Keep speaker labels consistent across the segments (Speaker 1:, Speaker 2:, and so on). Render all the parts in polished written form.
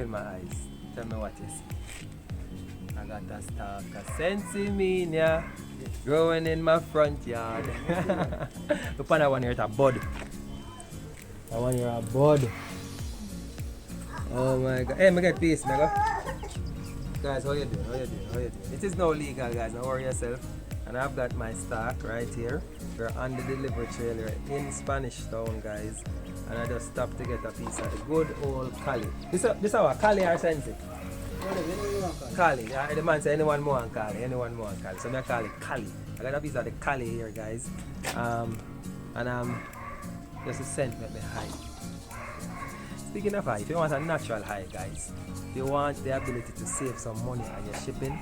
Speaker 1: in my eyes. Tell me what you see. I got a stalk of sensimania growing in my front yard. Look on that one here, it's a bud. That one here, a bud. Oh my god. Hey, me get peace, nigga. Guys, how you doing? How you doing? How you doing? It is now legal, guys. Don't worry yourself. And I've got my stock right here. We're on the delivery trailer in Spanish Town, guys. And I just stopped to get a piece of the good old Cali. This our Cali or Sensi? Cali. Yeah, the man say anyone more on Cali. Anyone more on Cali. So I call it Cali. I got a piece of the Cali here, guys. Just a scent make me high. Speaking of high, if you want a natural high, guys, if you want the ability to save some money on your shipping,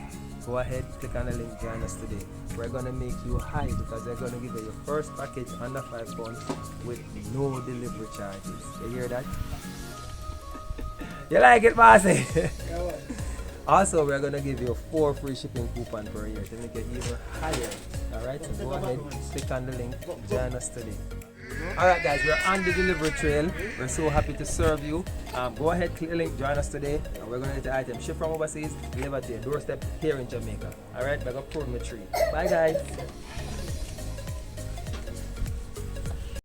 Speaker 1: go ahead, click on the link, join us today. We're gonna make you high because they're gonna give you your first package under £5 with no delivery charges. You hear that? You like it, bossy? Also, we're gonna give you 4 free shipping coupon per year to make it even higher. Alright, so go ahead, click on the link, join us today. Alright guys, we're on the delivery trail. We're so happy to serve you. Go ahead, click the link, join us today. And we're going to get the item shipped from overseas, delivered to your doorstep here in Jamaica. Alright, we're going to pull my tree. Bye guys.